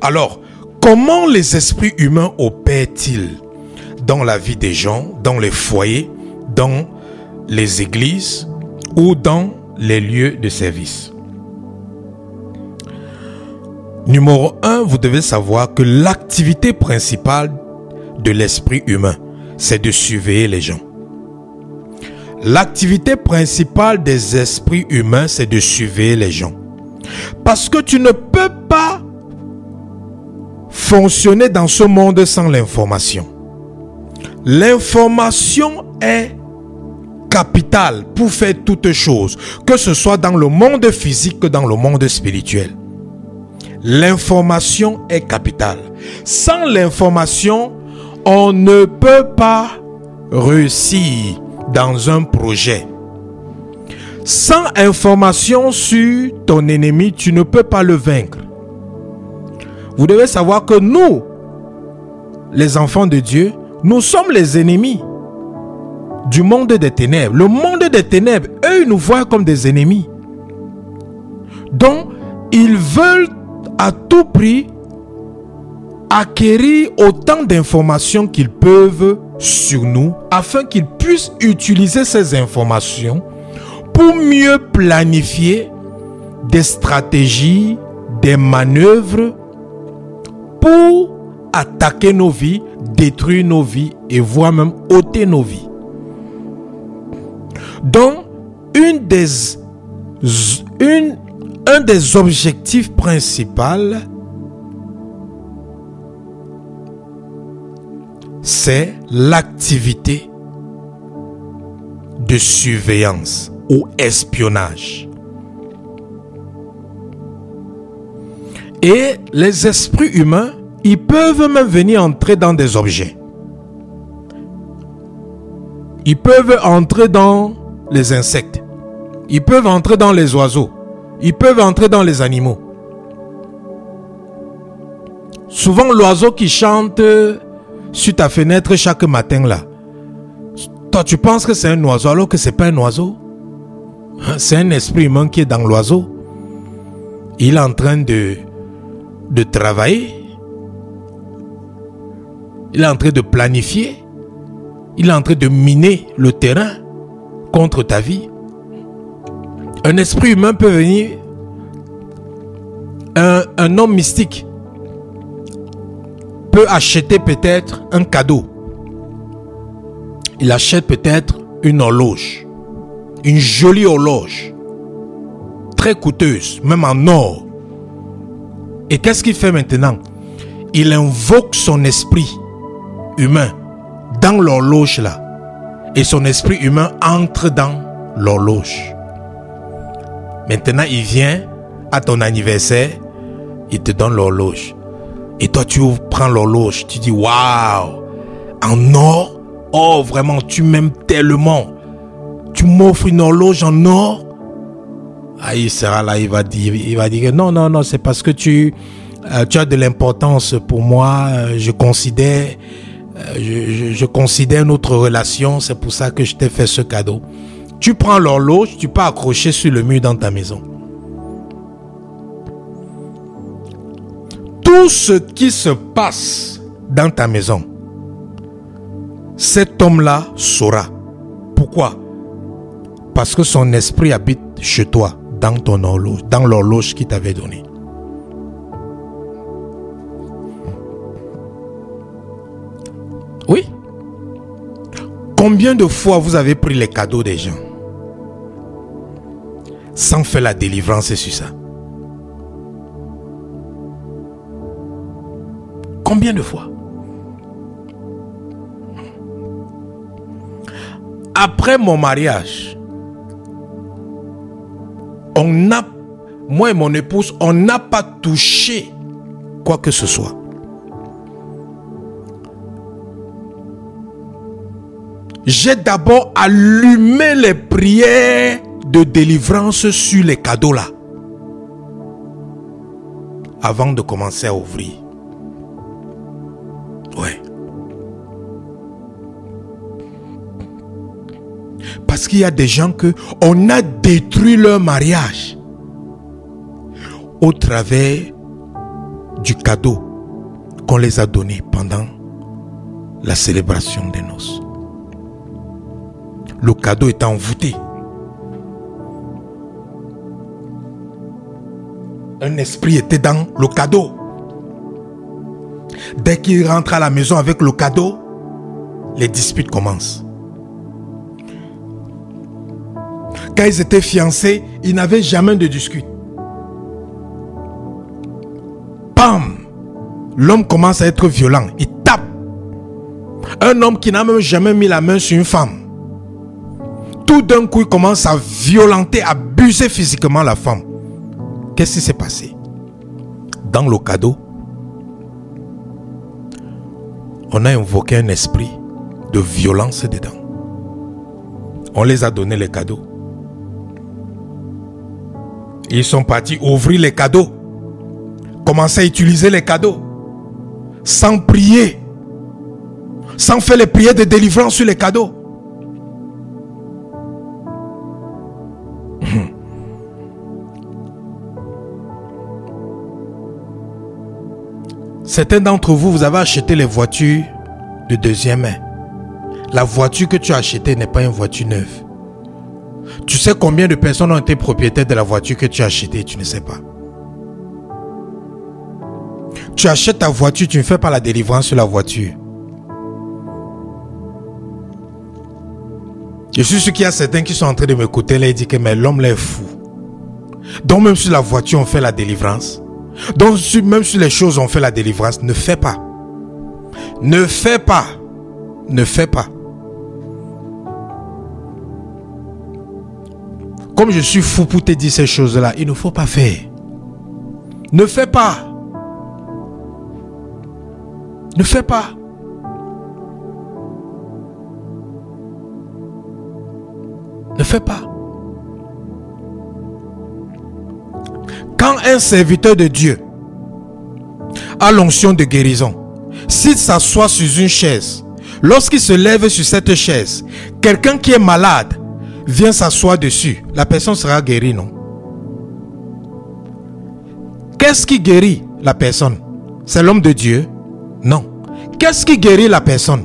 Alors, comment les esprits humains opèrent-ils dans la vie des gens, dans les foyers, dans les églises ou dans les lieux de service? Numéro 1, vous devez savoir que l'activité principale de l'esprit humain, c'est de surveiller les gens. L'activité principale des esprits humains, c'est de surveiller les gens. Parce que tu ne peux pas fonctionner dans ce monde sans l'information. L'information est capitale pour faire toutes choses, que ce soit dans le monde physique que dans le monde spirituel. L'information est capitale. Sans l'information, on ne peut pas réussir dans un projet. Sans information sur ton ennemi, tu ne peux pas le vaincre. Vous devez savoir que nous, les enfants de Dieu, nous sommes les ennemis du monde des ténèbres. Le monde des ténèbres, eux, ils nous voient comme des ennemis. Donc, ils veulent à tout prix acquérir autant d'informations qu'ils peuvent sur nous afin qu'ils puissent utiliser ces informations pour mieux planifier des stratégies, des manœuvres pour attaquer nos vies, détruire nos vies et voire même ôter nos vies. Donc, un des objectifs principaux, c'est l'activité de surveillance ou espionnage. Et les esprits humains, ils peuvent même venir entrer dans des objets. Ils peuvent entrer dans les insectes. Ils peuvent entrer dans les oiseaux. Ils peuvent entrer dans les animaux. Souvent, l'oiseau qui chante sur ta fenêtre chaque matin là, toi tu penses que c'est un oiseau alors que c'est pas un oiseau. C'est un esprit humain qui est dans l'oiseau. Il est en train de travailler. Il est en train de planifier. Il est en train de miner le terrain contre ta vie. Un esprit humain peut venir, un homme mystique peut acheter peut-être un cadeau. Il achète peut-être une horloge, une jolie horloge, très coûteuse, même en or. Et qu'est-ce qu'il fait maintenant? Il invoque son esprit humain dans l'horloge là. Et son esprit humain entre dans l'horloge. Maintenant, il vient à ton anniversaire, il te donne l'horloge. Et toi, tu prends l'horloge, tu dis, waouh, en or, oh, vraiment, tu m'aimes tellement. Tu m'offres une horloge en or. Ah, il sera là, il va dire, non, c'est parce que tu as de l'importance pour moi. Je considère notre relation, c'est pour ça que je t'ai fait ce cadeau. Tu prends l'horloge, tu peux accrocher sur le mur dans ta maison. Tout ce qui se passe dans ta maison, cet homme-là saura. Pourquoi? Parce que son esprit habite chez toi, dans ton horloge, dans l'horloge qu'il t'avait donnée. Oui. Combien de fois vous avez pris les cadeaux des gens sans faire la délivrance sur ça? Combien de fois? Après mon mariage, moi et mon épouse, on n'a pas touché quoi que ce soit. J'ai d'abord allumé les prières de délivrance sur les cadeaux là, avant de commencer à ouvrir. Ouais. Parce qu'il y a des gens on a détruit leur mariage au travers du cadeau qu'on les a donné pendant la célébration des noces. Le cadeau est envoûté. Un esprit était dans le cadeau. Dès qu'il rentre à la maison avec le cadeau, les disputes commencent. Quand ils étaient fiancés, ils n'avaient jamais de dispute. Bam! L'homme commence à être violent. Il tape. Un homme qui n'a même jamais mis la main sur une femme. Tout d'un coup, il commence à violenter, à abuser physiquement la femme. Qu'est-ce qui s'est passé? Dans le cadeau, on a invoqué un esprit de violence dedans. On les a donné les cadeaux. Ils sont partis ouvrir les cadeaux, commencer à utiliser les cadeaux, sans prier, sans faire les prières de délivrance sur les cadeaux. Certains d'entre vous, vous avez acheté les voitures de deuxième main. La voiture que tu as achetée n'est pas une voiture neuve. Tu sais combien de personnes ont été propriétaires de la voiture que tu as achetée, tu ne sais pas. Tu achètes ta voiture, tu ne fais pas la délivrance sur la voiture. Je suis sûr qu'il y a certains qui sont en train de m'écouter là et disent que mais l'homme là est fou. Donc même sur la voiture on fait la délivrance. Donc même sur les choses on fait la délivrance. Ne fais pas. Ne fais pas. Ne fais pas. Comme je suis fou pour te dire ces choses-là, il ne faut pas faire. Ne fais pas. Ne fais pas. Ne fais pas. Quand un serviteur de Dieu a l'onction de guérison, s'il s'assoit sur une chaise, lorsqu'il se lève sur cette chaise, quelqu'un qui est malade vient s'asseoir dessus, la personne sera guérie, non? Qu'est-ce qui guérit la personne? C'est l'homme de Dieu? Non. Qu'est-ce qui guérit la personne?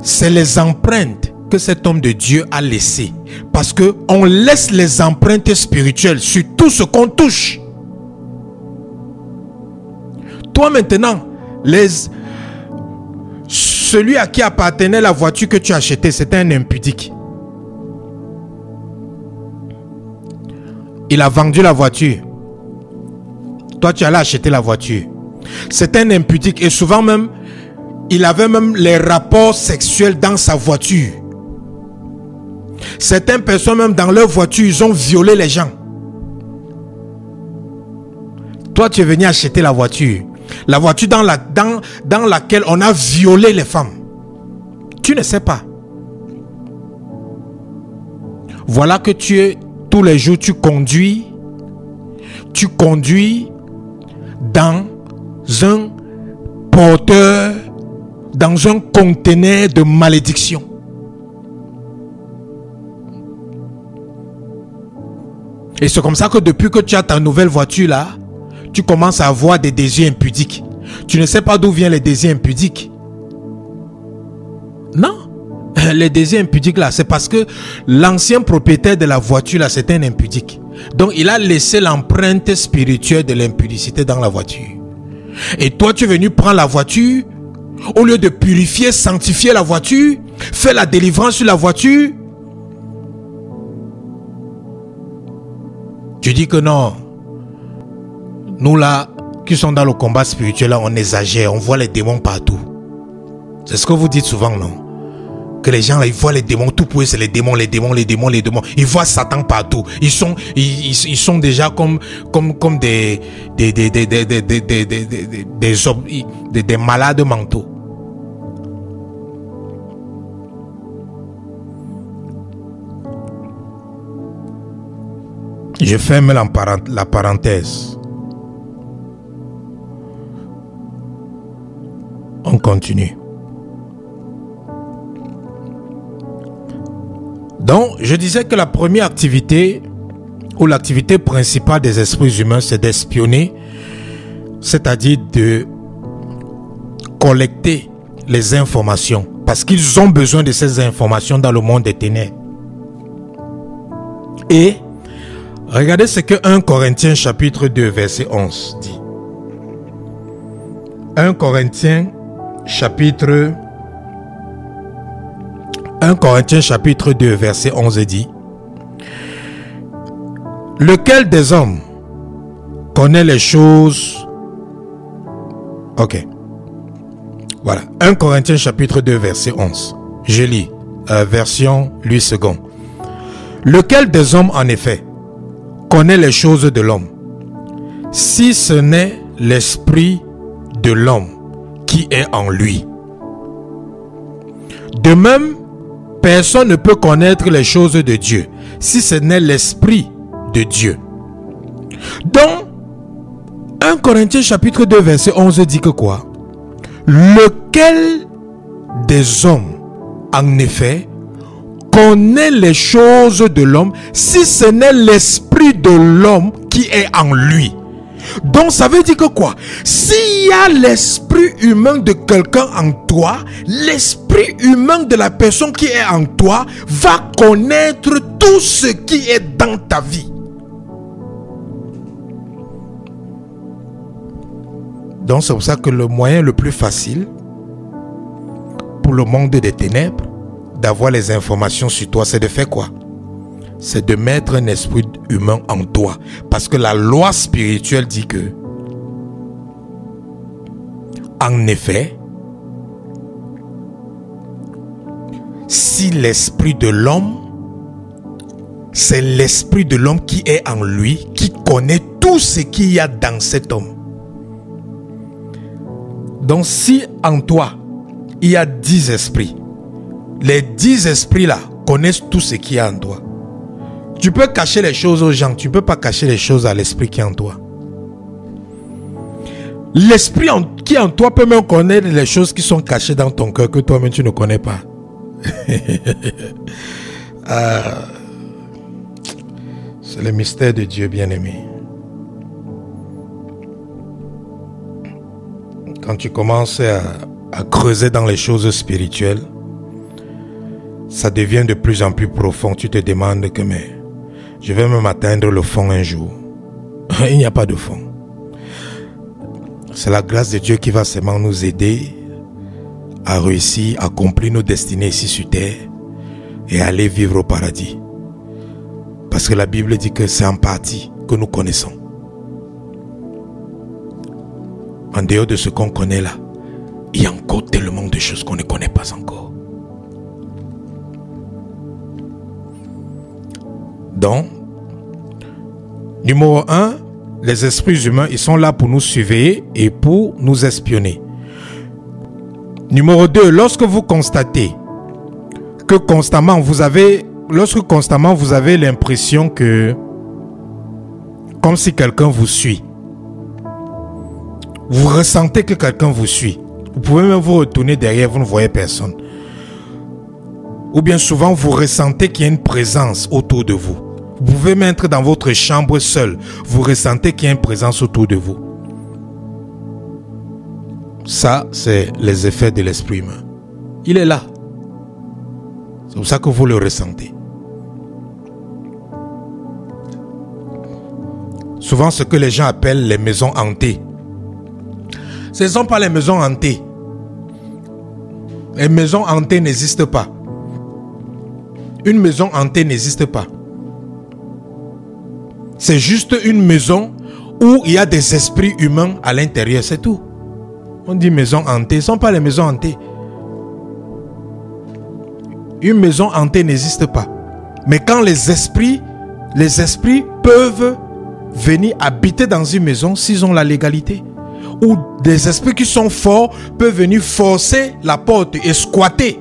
C'est les empreintes que cet homme de Dieu a laissées. Parce que on laisse les empreintes spirituelles sur tout ce qu'on touche. Toi maintenant, celui à qui appartenait la voiture que tu as achetée, c'était un impudique. Il a vendu la voiture. Toi, tu allais acheter la voiture. C'est un impudique et souvent même, il avait même les rapports sexuels dans sa voiture. Certaines personnes même dans leur voiture, ils ont violé les gens. Toi, tu es venu acheter la voiture. La voiture dans laquelle on a violé les femmes. Tu ne sais pas. Voilà que tous les jours, tu conduis dans un porteur, dans un conteneur de malédiction. Et c'est comme ça que depuis que tu as ta nouvelle voiture là, tu commences à avoir des désirs impudiques. Tu ne sais pas d'où viennent les désirs impudiques. Non. Les désirs impudiques là, c'est parce que l'ancien propriétaire de la voiture là, c'était un impudique. Donc il a laissé l'empreinte spirituelle de l'impudicité dans la voiture. Et toi tu es venu prendre la voiture, au lieu de purifier, sanctifier la voiture, faire la délivrance sur la voiture. Tu dis que non. Nous là, qui sommes dans le combat spirituel là, on exagère, on voit les démons partout. C'est ce que vous dites souvent, non? Que les gens là, ils voient les démons, tout pour eux c'est les démons, les démons, les démons, les démons. Ils voient Satan partout. Ils sont déjà comme des malades mentaux. Je ferme la parenthèse. On continue. Donc, je disais que la première activité où l'activité principale des esprits humains, c'est d'espionner, c'est-à-dire de collecter les informations, parce qu'ils ont besoin de ces informations dans le monde des ténèbres. Et regardez ce que 1 Corinthiens chapitre 2 verset 11 dit. 1 Corinthiens chapitre 2 verset 11 dit: lequel des hommes connaît les choses... Ok. Voilà. 1 Corinthiens chapitre 2 verset 11. Je lis. Version Louis II. Lequel des hommes en effet connaît les choses de l'homme, si ce n'est l'esprit de l'homme qui est en lui? De même, personne ne peut connaître les choses de Dieu si ce n'est l'esprit de Dieu. Donc, 1 Corinthiens chapitre 2 verset 11 dit que quoi? Lequel des hommes, en effet, connaît les choses de l'homme si ce n'est l'esprit de l'homme qui est en lui? Donc ça veut dire que quoi? S'il y a l'esprit humain de quelqu'un en toi, l'esprit humain de la personne qui est en toi va connaître tout ce qui est dans ta vie. Donc c'est pour ça que le moyen le plus facile pour le monde des ténèbres d'avoir les informations sur toi, c'est de faire quoi? C'est de mettre un esprit humain en toi. Parce que la loi spirituelle dit que, en effet, si l'esprit de l'homme, c'est l'esprit de l'homme qui est en lui, qui connaît tout ce qu'il y a dans cet homme. Donc si en toi, il y a 10 esprits, les 10 esprits-là connaissent tout ce qu'il y a en toi. Tu peux cacher les choses aux gens, tu ne peux pas cacher les choses à l'esprit qui est en toi. L'esprit qui est en toi peut même connaître les choses qui sont cachées dans ton cœur que toi-même tu ne connais pas. C'est le mystère de Dieu, bien-aimé. Quand tu commences à creuser dans les choses spirituelles, ça devient de plus en plus profond. Tu te demandes que mais je vais même atteindre le fond un jour. Il n'y a pas de fond. C'est la grâce de Dieu qui va seulement nous aider à réussir, à accomplir nos destinées ici sur terre et à aller vivre au paradis. Parce que la Bible dit que c'est en partie que nous connaissons. En dehors de ce qu'on connaît là, il y a encore tellement de choses qu'on ne connaît pas encore. Donc, numéro 1, les esprits humains, ils sont là pour nous surveiller et pour nous espionner. Numéro 2, lorsque vous constatez que constamment vous avez l'impression que, comme si quelqu'un vous suit, vous ressentez que quelqu'un vous suit, vous pouvez même vous retourner derrière, vous ne voyez personne. Ou bien souvent vous ressentez qu'il y a une présence autour de vous. Vous pouvez même être dans votre chambre seul, vous ressentez qu'il y a une présence autour de vous. Ça, c'est les effets de l'esprit humain. Il est là. C'est pour ça que vous le ressentez. Souvent, ce que les gens appellent les maisons hantées, ce ne sont pas les maisons hantées. Les maisons hantées n'existent pas. Une maison hantée n'existe pas. C'est juste une maison où il y a des esprits humains à l'intérieur, c'est tout. On dit maison hantée, ce ne sont pas les maisons hantées. Une maison hantée n'existe pas. Mais quand les esprits peuvent venir habiter dans une maison s'ils ont la légalité. Ou des esprits qui sont forts peuvent venir forcer la porte et squatter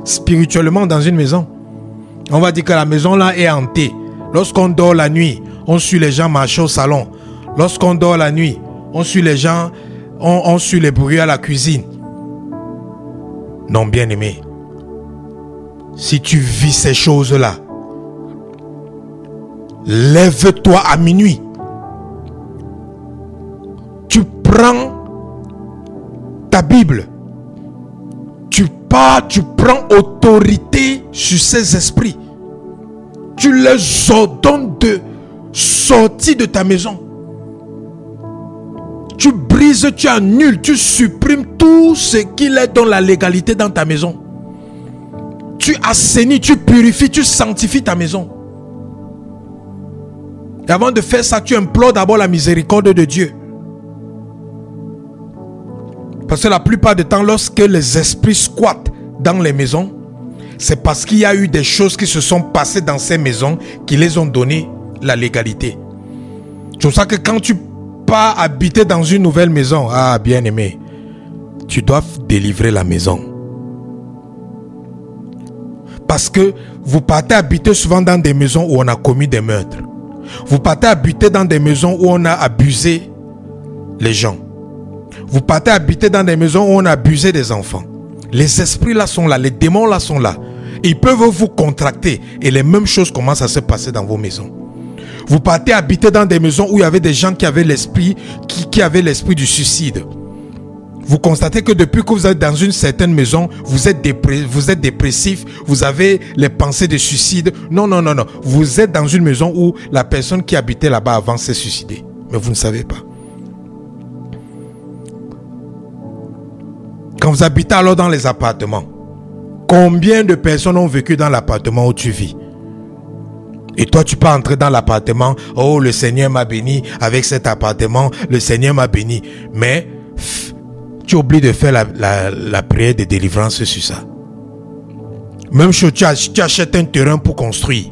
spirituellement dans une maison. On va dire que la maison là est hantée. Lorsqu'on dort la nuit, on suit les gens marcher au salon. Lorsqu'on dort la nuit, on suit les gens, on suit les bruits à la cuisine. Non, bien aimé. Si tu vis ces choses-là, lève-toi à minuit. Tu prends ta Bible. Tu prends autorité sur ces esprits. Tu les ordonnes de sortir de ta maison. Tu brises, tu annules, tu supprimes tout ce qu'il est dans la légalité dans ta maison. Tu assainis, tu purifies, tu sanctifies ta maison. Et avant de faire ça, tu implores d'abord la miséricorde de Dieu. Parce que la plupart du temps, lorsque les esprits squattent dans les maisons, c'est parce qu'il y a eu des choses qui se sont passées dans ces maisons qui les ont donné la légalité. C'est pour ça que quand tu pars habiter dans une nouvelle maison, ah bien aimé, tu dois délivrer la maison. Parce que vous partez habiter souvent dans des maisons où on a commis des meurtres. Vous partez habiter dans des maisons où on a abusé les gens. Vous partez habiter dans des maisons où on a abusé des enfants. Les esprits là sont là, les démons là sont là. Ils peuvent vous contracter et les mêmes choses commencent à se passer dans vos maisons. Vous partez habiter dans des maisons où il y avait des gens qui avaient l'esprit qui avaient l'esprit du suicide. Vous constatez que depuis que vous êtes dans une certaine maison, vous êtes dépressif, vous avez les pensées de suicide. Non. Vous êtes dans une maison où la personne qui habitait là-bas avant s'est suicidée. Mais vous ne savez pas. Quand vous habitez alors dans les appartements, combien de personnes ont vécu dans l'appartement où tu vis? Et toi, tu peux entrer dans l'appartement. Oh, le Seigneur m'a béni avec cet appartement. Le Seigneur m'a béni. Mais tu oublies de faire la prière de délivrance sur ça. Même chose, tu achètes un terrain pour construire.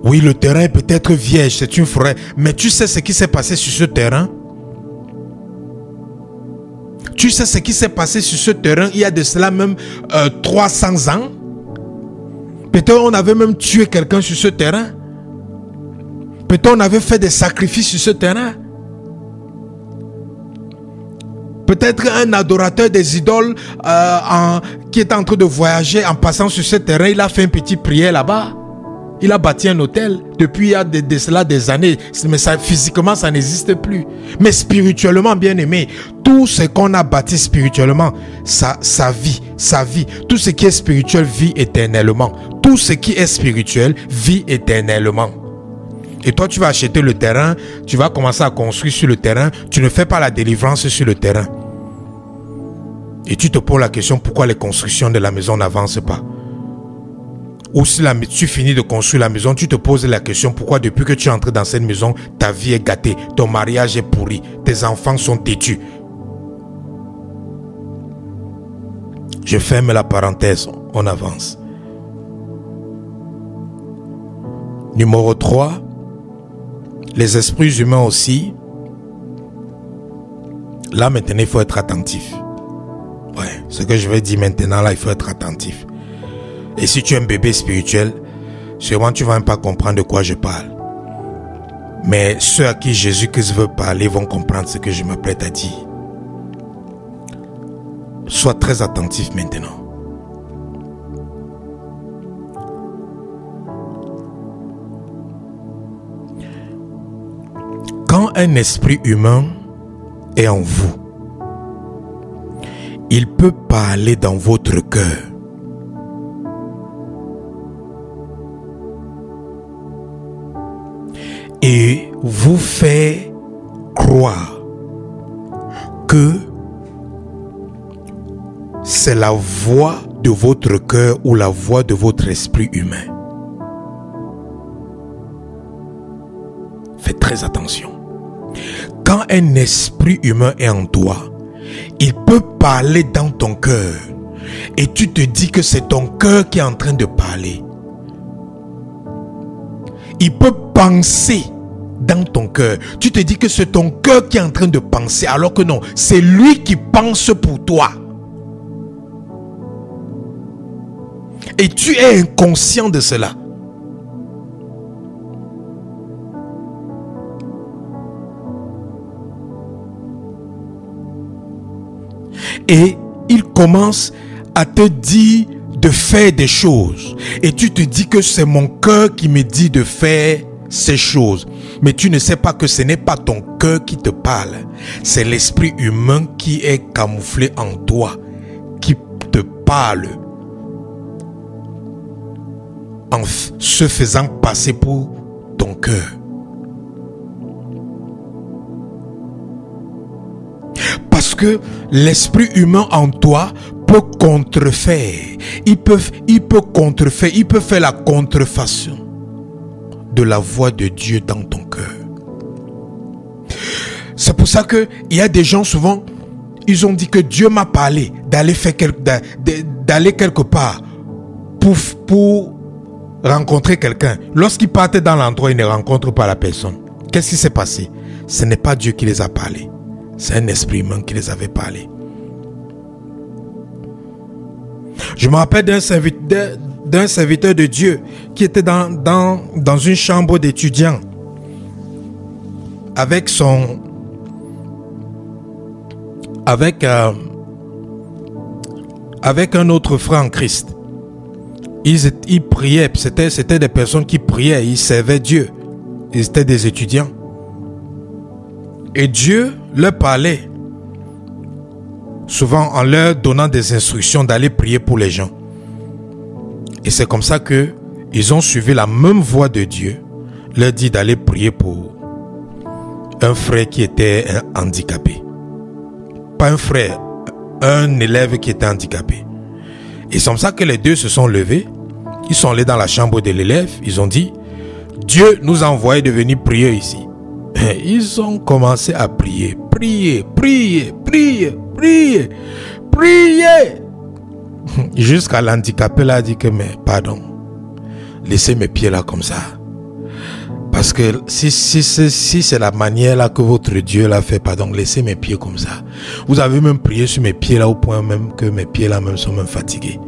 Oui, le terrain peut être vierge, c'est une forêt. Mais tu sais ce qui s'est passé sur ce terrain? Tu sais ce qui s'est passé sur ce terrain il y a de cela même 300 ans? Peut-être on avait même tué quelqu'un sur ce terrain. Peut-être on avait fait des sacrifices sur ce terrain. Peut-être un adorateur des idoles qui est en train de voyager en passant sur ce terrain, il a fait une petite prière là-bas. Il a bâti un hôtel depuis il y a de cela des années. Mais ça, physiquement, ça n'existe plus. Mais spirituellement, bien aimé, tout ce qu'on a bâti spirituellement, ça vit. Tout ce qui est spirituel vit éternellement. Tout ce qui est spirituel vit éternellement. Et toi, tu vas acheter le terrain, tu vas commencer à construire sur le terrain. Tu ne fais pas la délivrance sur le terrain. Et tu te poses la question, pourquoi les constructions de la maison n'avancent pas? Ou si tu finis de construire la maison, tu te poses la question, pourquoi depuis que tu es entré dans cette maison, ta vie est gâtée, ton mariage est pourri, tes enfants sont têtus. Je ferme la parenthèse, on avance. Numéro 3, les esprits humains aussi. Là maintenant, il faut être attentif. Ouais, ce que je vais dire maintenant là, il faut être attentif. Et si tu es un bébé spirituel, sûrement tu ne vas même pas comprendre de quoi je parle. Mais ceux à qui Jésus-Christ veut parler vont comprendre ce que je m'apprête à dire. Sois très attentif maintenant. Quand un esprit humain est en vous, il peut parler dans votre cœur. Et vous fait croire que c'est la voix de votre cœur ou la voix de votre esprit humain. Faites très attention. Quand un esprit humain est en toi, il peut parler dans ton cœur. Et tu te dis que c'est ton cœur qui est en train de parler. Il peut penser dans ton cœur. Tu te dis que c'est ton cœur qui est en train de penser, alors que non, c'est lui qui pense pour toi. Et tu es inconscient de cela. Et il commence à te dire de faire des choses. Et tu te dis que c'est mon cœur qui me dit de faire ces choses. Mais tu ne sais pas que ce n'est pas ton cœur qui te parle. C'est l'esprit humain qui est camouflé en toi, qui te parle en se faisant passer pour ton cœur. Parce que l'esprit humain en toi peut contrefaire. Il peut contrefaire, il peut faire la contrefaçon de la voix de Dieu dans ton cœur. C'est pour ça que il y a des gens souvent, ils ont dit que Dieu m'a parlé d'aller quelque part pour rencontrer quelqu'un. Lorsqu'ils partent dans l'endroit, ils ne rencontrent pas la personne. Qu'est-ce qui s'est passé? Ce n'est pas Dieu qui les a parlé. C'est un esprit humain qui les avait parlé. Je me rappelle d'un serviteur de Dieu qui était dans une chambre d'étudiants avec un autre frère en Christ. Ils priaient, c'était des personnes qui priaient, ils servaient Dieu. Ils étaient des étudiants. Et Dieu leur parlait, souvent en leur donnant des instructions d'aller prier pour les gens. Et c'est comme ça que ils ont suivi la même voie de Dieu, leur dit d'aller prier pour un frère qui était handicapé. Pas un frère, un élève qui était handicapé. Et c'est comme ça que les deux se sont levés. Ils sont allés dans la chambre de l'élève. Ils ont dit, Dieu nous a envoyé de venir prier ici. Ils ont commencé à prier. Prier. Jusqu'à l'handicapé là a dit que, mais pardon, laissez mes pieds là comme ça. Parce que si c'est la manière là que votre Dieu l'a fait, pardon, laissez mes pieds comme ça. Vous avez même prié sur mes pieds là au point même que mes pieds là même sont même fatigués.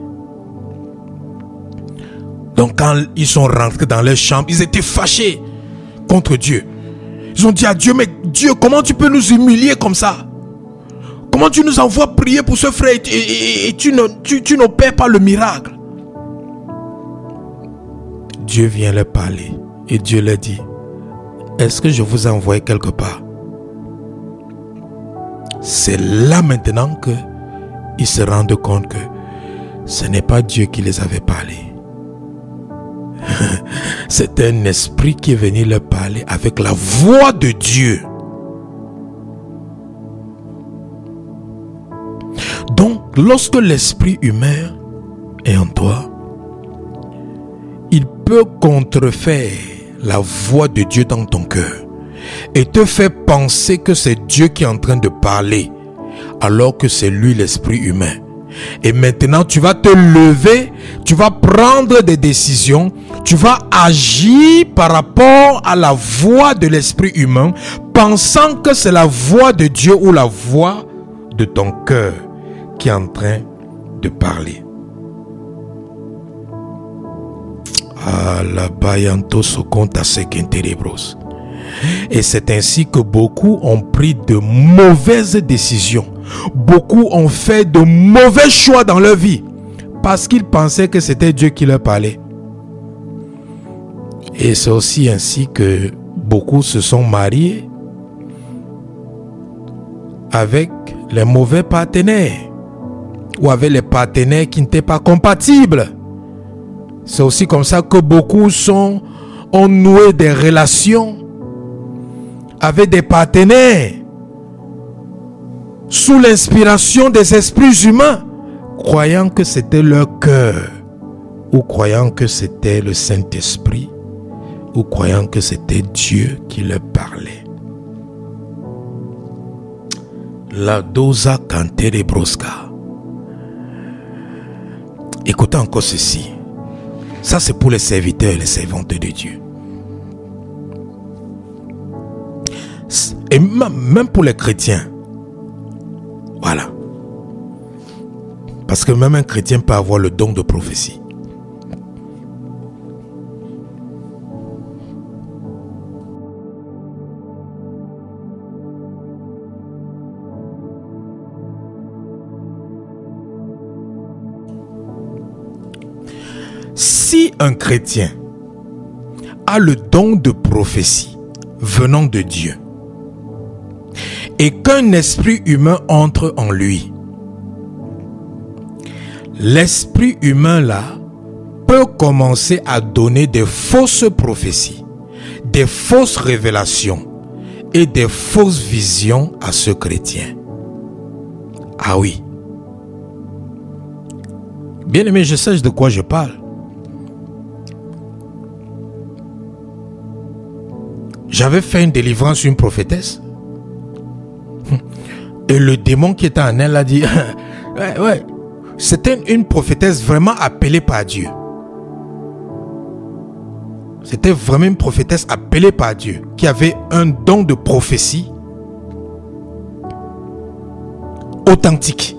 Donc quand ils sont rentrés dans leur chambre, ils étaient fâchés contre Dieu. Ils ont dit à Dieu, mais Dieu, comment tu peux nous humilier comme ça? Comment tu nous envoies prier pour ce frère et tu n'opères pas le miracle? Dieu vient leur parler et Dieu leur dit, est-ce que je vous ai envoyé quelque part? C'est là maintenant qu'ils se rendent compte que ce n'est pas Dieu qui les avait parlé. C'est un esprit qui est venu leur parler avec la voix de Dieu. Donc, lorsque l'esprit humain est en toi, il peut contrefaire la voix de Dieu dans ton cœur et te faire penser que c'est Dieu qui est en train de parler alors que c'est lui l'esprit humain. Et maintenant, tu vas te lever, tu vas prendre des décisions, tu vas agir par rapport à la voix de l'esprit humain, pensant que c'est la voix de Dieu ou la voix de ton cœur qui est en train de parler. Et c'est ainsi que beaucoup ont pris de mauvaises décisions. Beaucoup ont fait de mauvais choix dans leur vie parce qu'ils pensaient que c'était Dieu qui leur parlait. Et c'est aussi ainsi que beaucoup se sont mariés avec les mauvais partenaires ou avec les partenaires qui n'étaient pas compatibles. C'est aussi comme ça que beaucoup ont noué des relations avec des partenaires sous l'inspiration des esprits humains, croyant que c'était leur cœur, ou croyant que c'était le Saint-Esprit, ou croyant que c'était Dieu qui leur parlait. La dosa cantere brosca. Écoutez encore ceci. Ça, c'est pour les serviteurs et les servantes de Dieu. Et même pour les chrétiens. Voilà. Parce que même un chrétien peut avoir le don de prophétie. un chrétien a le don de prophétie venant de Dieu et qu'un esprit humain entre en lui, l'esprit humain là peut commencer à donner des fausses prophéties, des fausses révélations et des fausses visions à ce chrétien. Ah oui. Bien aimé, je sais de quoi je parle. J'avais fait une délivrance sur une prophétesse. Et le démon qui était en elle a dit, ouais, c'était une prophétesse vraiment appelée par Dieu. C'était vraiment une prophétesse appelée par Dieu, qui avait un don de prophétie authentique.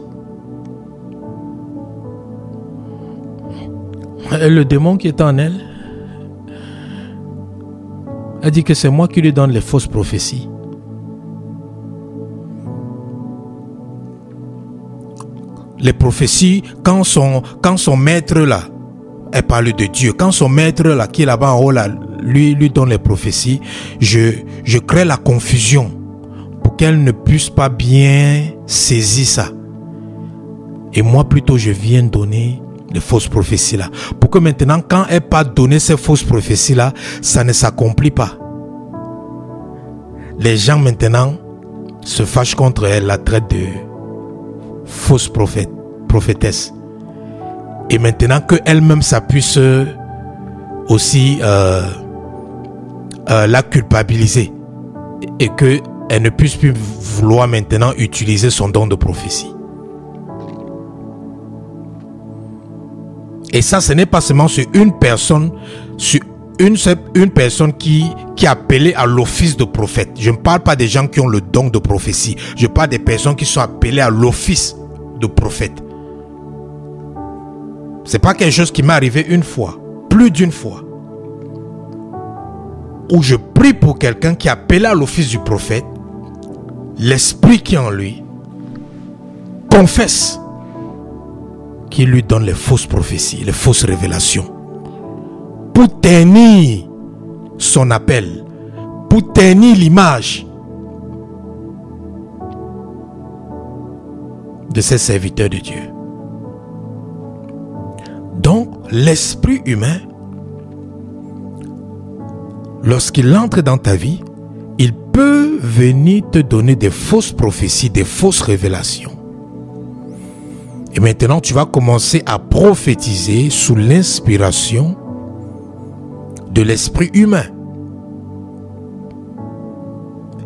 Et le démon qui était en elle a dit que c'est moi qui lui donne les fausses prophéties. Les prophéties, quand son maître là, elle parle de Dieu, quand son maître là, qui est là-bas en haut là, lui donne les prophéties, je crée la confusion pour qu'elle ne puisse pas bien saisir ça. Et moi plutôt je viens donner les fausses prophéties là, pour que maintenant quand elle pas donné ces fausses prophéties là, ça ne s'accomplit pas. Les gens maintenant se fâchent contre elle, la traitent de fausse prophétesse. Et maintenant qu'elle-même ça puisse aussi la culpabiliser et qu'elle ne puisse plus vouloir maintenant utiliser son don de prophétie. Et ça, ce n'est pas seulement sur une personne, sur une personne qui est appelée à l'office de prophète. Je ne parle pas des gens qui ont le don de prophétie. Je parle des personnes qui sont appelées à l'office de prophète. C'est pas quelque chose qui m'est arrivé une fois, plus d'une fois, où je prie pour quelqu'un qui est appelé à l'office du prophète, l'esprit qui est en lui confesse qu'il lui donne les fausses prophéties, les fausses révélations, pour tenir son appel, pour tenir l'image de ces serviteurs de Dieu. Donc, l'esprit humain, lorsqu'il entre dans ta vie, il peut venir te donner des fausses prophéties, des fausses révélations. Et maintenant, tu vas commencer à prophétiser sous l'inspiration de l'esprit humain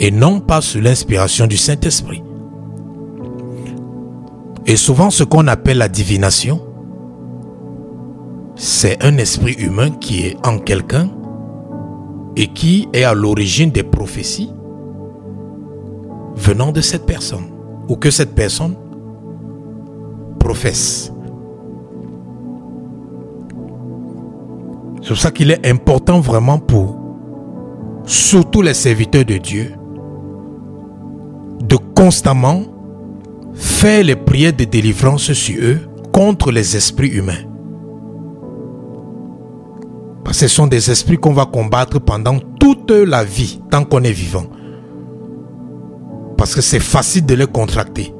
et non pas sous l'inspiration du Saint-Esprit. Et souvent, ce qu'on appelle la divination, c'est un esprit humain qui est en quelqu'un et qui est à l'origine des prophéties venant de cette personne ou que cette personne professe. C'est pour ça qu'il est important vraiment pour surtout les serviteurs de Dieu de constamment faire les prières de délivrance sur eux contre les esprits humains. Parce que ce sont des esprits qu'on va combattre pendant toute la vie, tant qu'on est vivant. Parce que c'est facile de les contracter.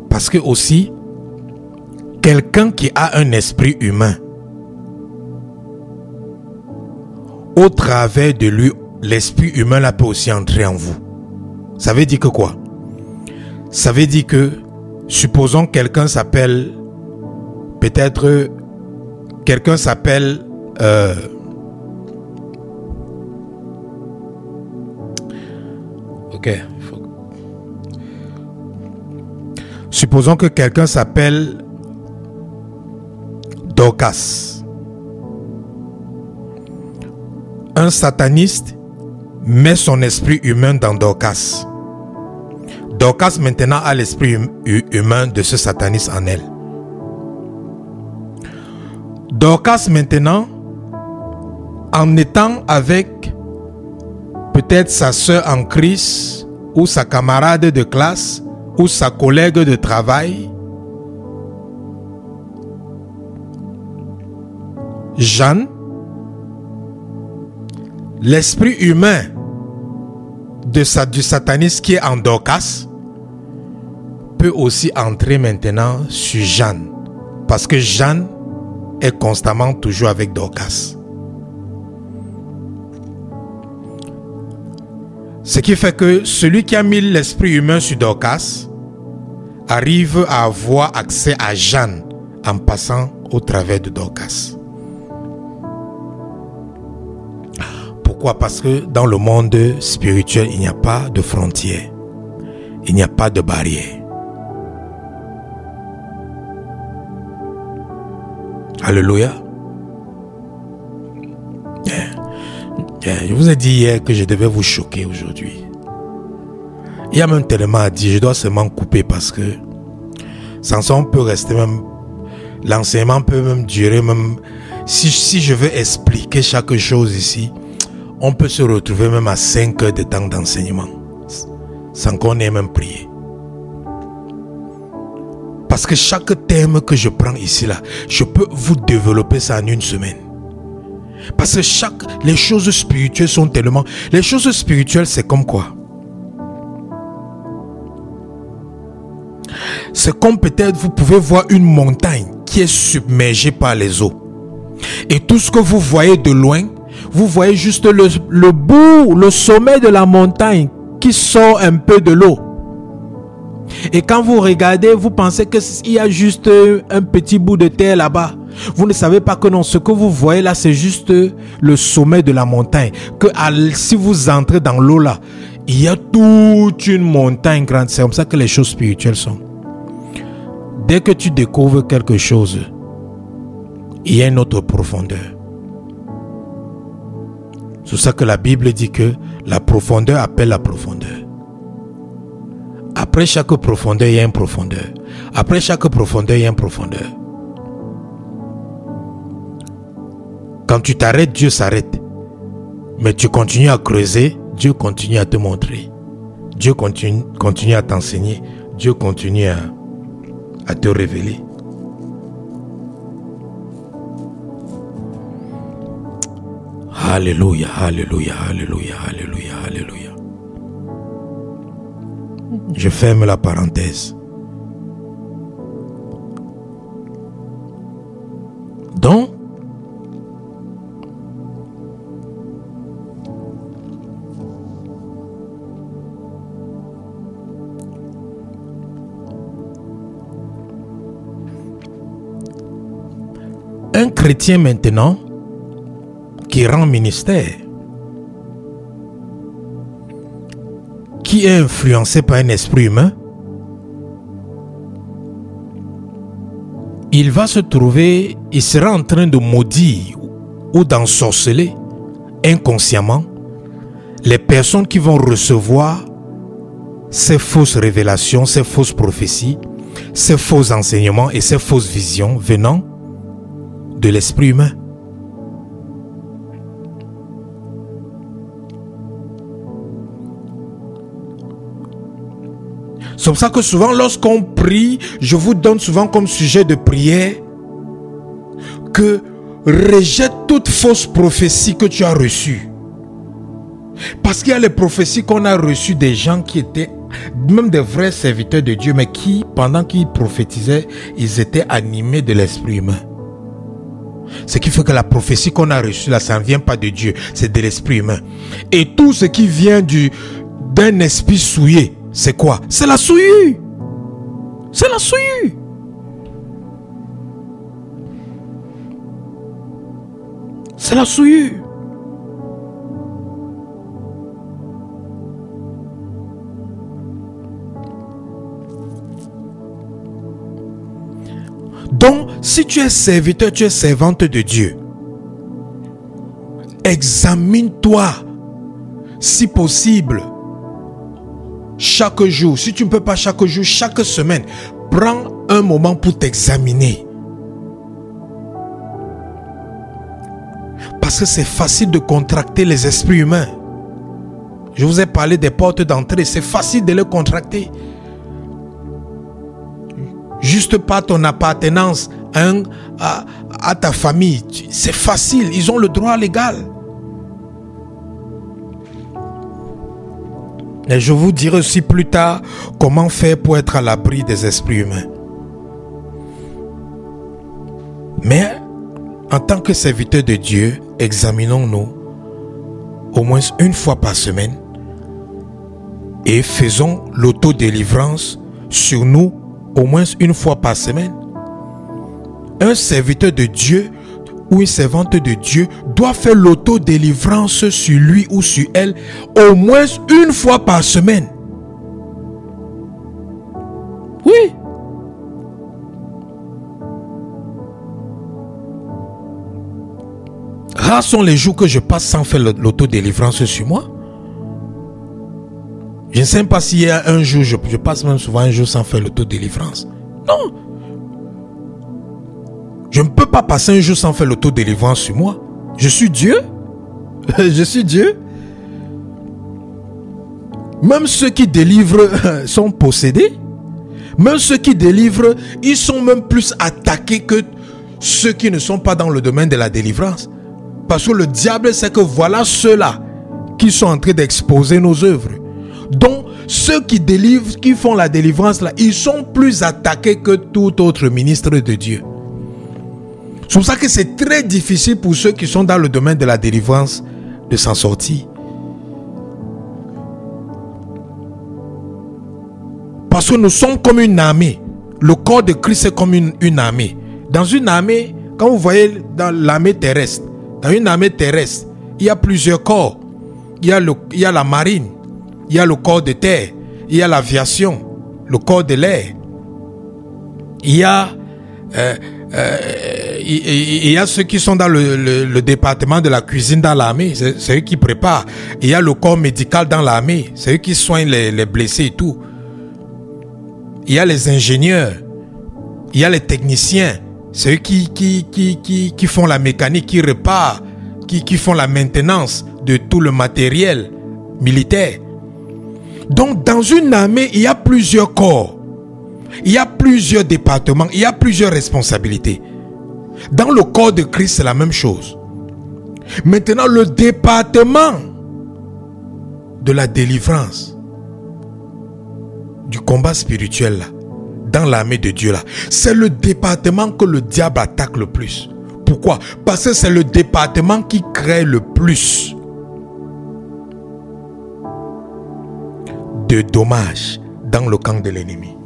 Parce que aussi, quelqu'un qui a un esprit humain, au travers de lui, l'esprit humain là peut aussi entrer en vous. Ça veut dire que quoi? Ça veut dire que, supposons quelqu'un s'appelle, peut-être, quelqu'un s'appelle, ok. Supposons que quelqu'un s'appelle Dorcas. Un sataniste met son esprit humain dans Dorcas. Dorcas maintenant a l'esprit humain de ce sataniste en elle. Dorcas maintenant, en étant avec peut-être sa sœur en Christ ou sa camarade de classe, ou sa collègue de travail. Jeanne, l'esprit humain du satanisme qui est en Dorcas peut aussi entrer maintenant sur Jeanne, parce que Jeanne est constamment toujours avec Dorcas. Ce qui fait que celui qui a mis l'esprit humain sur Dorcas arrive à avoir accès à Jeanne en passant au travers de Dorcas. Pourquoi? Parce que dans le monde spirituel, il n'y a pas de frontières. Il n'y a pas de barrières. Alléluia. Je vous ai dit hier que je devais vous choquer aujourd'hui. Il y a même tellement à dire, je dois seulement couper parce que Samson peut rester même, l'enseignement peut même durer même, si je veux expliquer chaque chose ici, on peut se retrouver même à 5 heures de temps d'enseignement, sans qu'on ait même prié. Parce que chaque thème que je prends ici là, je peux vous développer ça en une semaine. Parce que les choses spirituelles sont tellement... Les choses spirituelles, c'est comme quoi? C'est comme peut-être vous pouvez voir une montagne qui est submergée par les eaux. Et tout ce que vous voyez de loin, vous voyez juste le bout, le sommet de la montagne qui sort un peu de l'eau. Et quand vous regardez, vous pensez qu'il y a juste un petit bout de terre là-bas. Vous ne savez pas que non, ce que vous voyez là, c'est juste le sommet de la montagne. Que si vous entrez dans l'eau là, il y a toute une montagne grande. C'est comme ça que les choses spirituelles sont. Dès que tu découvres quelque chose, il y a une autre profondeur. C'est pour ça que la Bible dit que la profondeur appelle la profondeur. Après chaque profondeur, il y a une profondeur. Après chaque profondeur, il y a une profondeur. Quand tu t'arrêtes, Dieu s'arrête. Mais tu continues à creuser, Dieu continue à te montrer. Dieu continue à t'enseigner. Dieu continue à te révéler. Alléluia, alléluia, alléluia, alléluia, alléluia. Je ferme la parenthèse. Donc, un chrétien maintenant qui rend ministère, qui est influencé par un esprit humain, il va se trouver, il sera en train de maudire ou d'ensorceler inconsciemment les personnes qui vont recevoir ces fausses révélations, ces fausses prophéties, ces faux enseignements et ces fausses visions venant de l'esprit humain. C'est pour ça que souvent lorsqu'on prie, je vous donne souvent comme sujet de prière que rejette toute fausse prophétie que tu as reçue. Parce qu'il y a les prophéties qu'on a reçues des gens qui étaient même des vrais serviteurs de Dieu, mais qui, pendant qu'ils prophétisaient, ils étaient animés de l'esprit humain. Ce qui fait que la prophétie qu'on a reçue là, ça ne vient pas de Dieu, c'est de l'esprit humain. Et tout ce qui vient d'un esprit souillé, c'est quoi? C'est la souillure. C'est la souillure. C'est la souillure. Donc, si tu es serviteur, tu es servante de Dieu, examine-toi, si possible, chaque jour. Si tu ne peux pas chaque jour, chaque semaine, prends un moment pour t'examiner. Parce que c'est facile de contracter les esprits humains. Je vous ai parlé des portes d'entrée. C'est facile de les contracter. Juste pas ton appartenance à ta famille. C'est facile. Ils ont le droit légal. Et je vous dirai aussi plus tard comment faire pour être à l'abri des esprits humains. Mais en tant que serviteurs de Dieu, examinons-nous au moins une fois par semaine et faisons l'autodélivrance sur nous au moins une fois par semaine. Un serviteur de Dieu ou une servante de Dieu doit faire l'autodélivrance sur lui ou sur elle au moins une fois par semaine. Oui. Rares sont les jours que je passe sans faire l'autodélivrance sur moi. Je ne sais pas s'il y a un jour, je passe même souvent un jour sans faire l'autodélivrance. Non. Je ne peux pas passer un jour sans faire l'autodélivrance sur moi. Je suis Dieu. Je suis Dieu. Même ceux qui délivrent sont possédés. Même ceux qui délivrent, ils sont même plus attaqués que ceux qui ne sont pas dans le domaine de la délivrance. Parce que le diable sait que voilà ceux-là qui sont en train d'exposer nos œuvres. Donc, ceux qui délivrent, qui font la délivrance là, ils sont plus attaqués que tout autre ministre de Dieu. C'est pour ça que c'est très difficile pour ceux qui sont dans le domaine de la délivrance de s'en sortir. Parce que nous sommes comme une armée. Le corps de Christ est comme une armée. Dans une armée, quand vous voyez dans l'armée terrestre, dans une armée terrestre, il y a plusieurs corps. Il y a la marine, il y a le corps de terre, il y a l'aviation, le corps de l'air. Il y a ceux qui sont dans le département de la cuisine dans l'armée, c'est eux qui préparent. Il y a le corps médical dans l'armée, c'est eux qui soignent les blessés et tout. Il y a les ingénieurs, il y a les techniciens, c'est eux qui font la mécanique, qui réparent, qui font la maintenance de tout le matériel militaire. Donc dans une armée, il y a plusieurs corps, il y a plusieurs départements, il y a plusieurs responsabilités. Dans le corps de Christ, c'est la même chose. Maintenant, le département de la délivrance, du combat spirituel là, dans l'armée de Dieu là, c'est le département que le diable attaque le plus. Pourquoi? Parce que c'est le département qui crée le plus de dommages dans le camp de l'ennemi.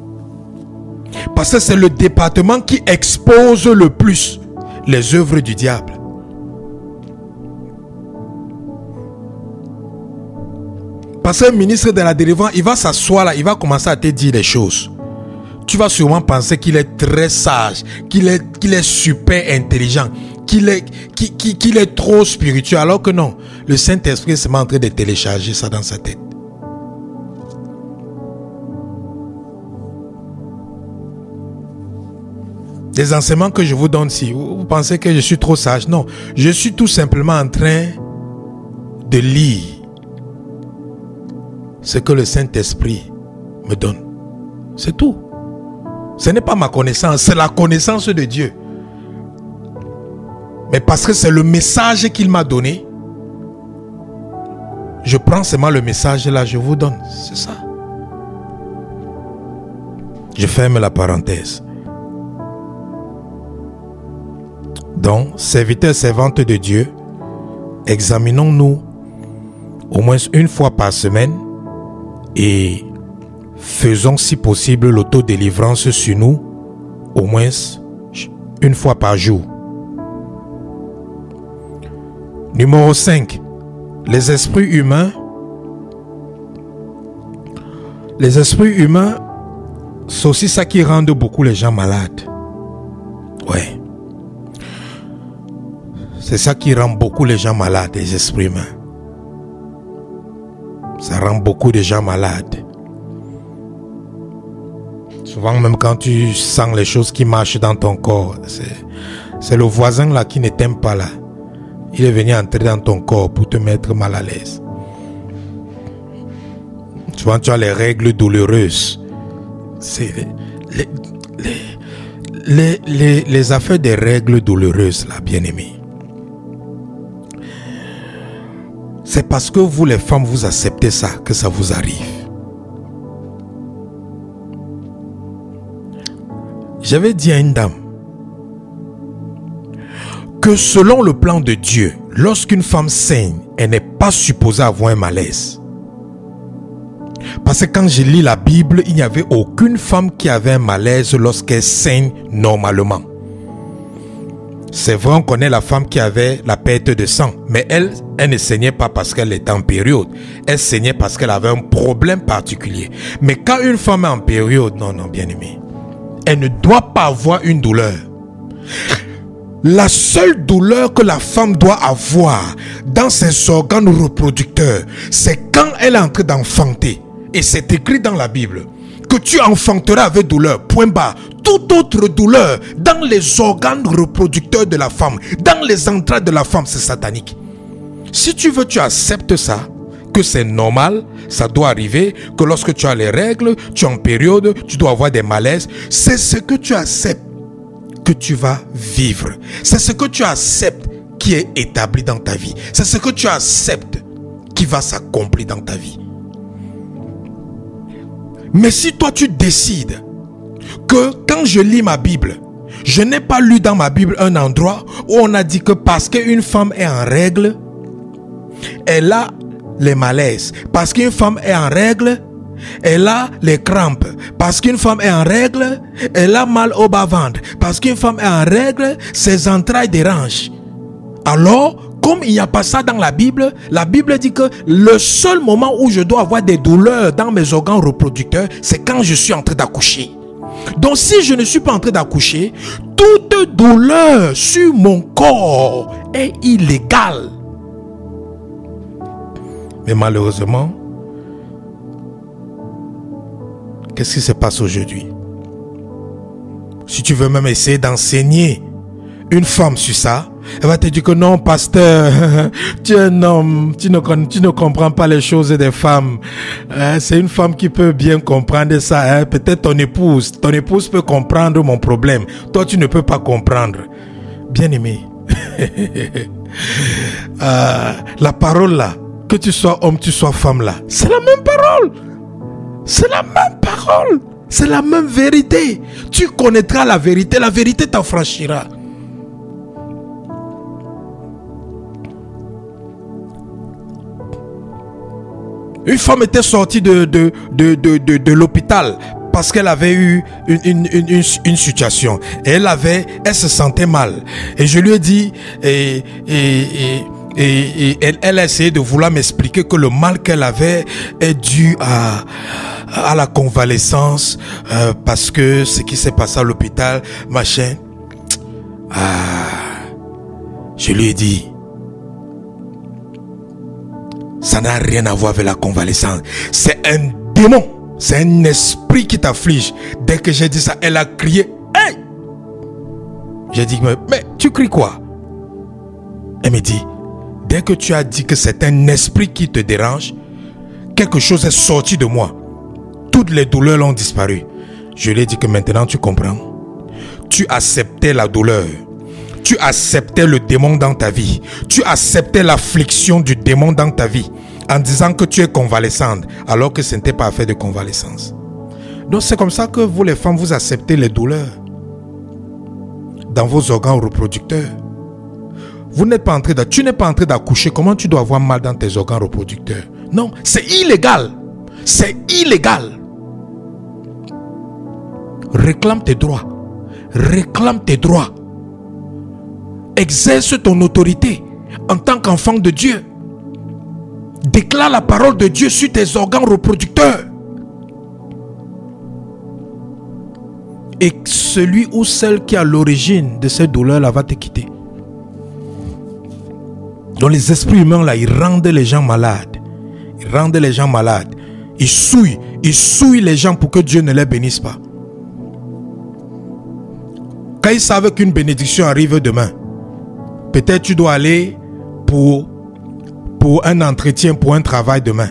Parce que c'est le département qui expose le plus les œuvres du diable. Parce qu'un ministre de la délivrance, il va s'asseoir là, il va commencer à te dire des choses. Tu vas sûrement penser qu'il est très sage, qu'il est super intelligent, qu'il est trop spirituel, alors que non, le Saint-Esprit est seulement en train de télécharger ça dans sa tête. Les enseignements que je vous donne ici, vous pensez que je suis trop sage? Non, je suis tout simplement en train de lire ce que le Saint-Esprit me donne. C'est tout. Ce n'est pas ma connaissance, c'est la connaissance de Dieu. Mais parce que c'est le message qu'il m'a donné, je prends seulement le message là, je vous donne. C'est ça. Je ferme la parenthèse. Donc, serviteurs et servantes de Dieu, examinons-nous au moins une fois par semaine et faisons si possible l'autodélivrance sur nous au moins une fois par jour. Numéro 5. Les esprits humains. Les esprits humains, c'est aussi ça qui rend beaucoup les gens malades. Ouais. C'est ça qui rend beaucoup les gens malades, les esprits humains. Ça rend beaucoup de gens malades. Souvent, même quand tu sens les choses qui marchent dans ton corps, c'est le voisin là qui ne t'aime pas là. Il est venu entrer dans ton corps pour te mettre mal à l'aise. Souvent, tu as les règles douloureuses. C'est les affaires des règles douloureuses, là, bien-aimés. C'est parce que vous, les femmes, vous acceptez ça, que ça vous arrive. J'avais dit à une dame que selon le plan de Dieu, lorsqu'une femme saigne, elle n'est pas supposée avoir un malaise. Parce que quand je lis la Bible, il n'y avait aucune femme qui avait un malaise lorsqu'elle saigne normalement. C'est vrai, on connaît la femme qui avait la perte de sang, mais elle ne saignait pas parce qu'elle était en période. Elle saignait parce qu'elle avait un problème particulier. Mais quand une femme est en période, non, bien aimé, elle ne doit pas avoir une douleur. La seule douleur que la femme doit avoir dans ses organes reproducteurs, c'est quand elle est en train d'enfanter. Et c'est écrit dans la Bible que tu enfanteras avec douleur, point barre. Toute autre douleur dans les organes reproducteurs de la femme, dans les entrailles de la femme, c'est satanique. Si tu veux, tu acceptes ça, que c'est normal, ça doit arriver, que lorsque tu as les règles, tu es en période, tu dois avoir des malaises. C'est ce que tu acceptes que tu vas vivre. C'est ce que tu acceptes qui est établi dans ta vie. C'est ce que tu acceptes qui va s'accomplir dans ta vie. Mais si toi tu décides que quand je lis ma Bible, je n'ai pas lu dans ma Bible un endroit où on a dit que parce qu'une femme est en règle, elle a les malaises. Parce qu'une femme est en règle, elle a les crampes. Parce qu'une femme est en règle, elle a mal au bas-ventre. Parce qu'une femme est en règle, ses entrailles dérangent. Alors, comme il n'y a pas ça dans la Bible dit que le seul moment où je dois avoir des douleurs dans mes organes reproducteurs, c'est quand je suis en train d'accoucher. Donc si je ne suis pas en train d'accoucher, toute douleur sur mon corps est illégale. Mais malheureusement, qu'est-ce qui se passe aujourd'hui? Si tu veux même essayer d'enseigner une femme sur ça, elle va te dire que non, pasteur, tu es un homme, tu ne comprends pas les choses des femmes. C'est une femme qui peut bien comprendre ça. Peut-être ton épouse peut comprendre mon problème. Toi, tu ne peux pas comprendre. Bien-aimé, la parole là, que tu sois homme, tu sois femme là, c'est la même parole. C'est la même parole. C'est la même vérité. Tu connaîtras la vérité t'affranchira. Une femme était sortie de l'hôpital parce qu'elle avait eu une situation. Et elle se sentait mal. Et je lui ai dit, elle a essayé de vouloir m'expliquer que le mal qu'elle avait est dû à la convalescence, parce que ce qui s'est passé à l'hôpital, machin. Je lui ai dit, ça n'a rien à voir avec la convalescence. C'est un démon. C'est un esprit qui t'afflige. Dès que j'ai dit ça, elle a crié. Hey! J'ai dit, mais tu cries quoi? Elle me dit, dès que tu as dit que c'est un esprit qui te dérange, quelque chose est sorti de moi. Toutes les douleurs ont disparu. Je lui ai dit que maintenant tu comprends. Tu acceptais la douleur. Tu acceptais le démon dans ta vie. Tu acceptais l'affliction du démon dans ta vie en disant que tu es convalescente alors que ce n'était pas affaire de convalescence. Donc c'est comme ça que vous les femmes, vous acceptez les douleurs dans vos organes reproducteurs. Tu n'es pas en train d'accoucher. Comment tu dois avoir mal dans tes organes reproducteurs? Non, c'est illégal. C'est illégal. Réclame tes droits. Réclame tes droits. Exerce ton autorité en tant qu'enfant de Dieu. Déclare la parole de Dieu sur tes organes reproducteurs. Et celui ou celle qui a l'origine de cette douleur-là va te quitter. Donc les esprits humains là, ils rendent les gens malades. Ils rendent les gens malades. Ils souillent les gens pour que Dieu ne les bénisse pas. Quand ils savent qu'une bénédiction arrive demain, peut-être tu dois aller pour un entretien, pour un travail demain.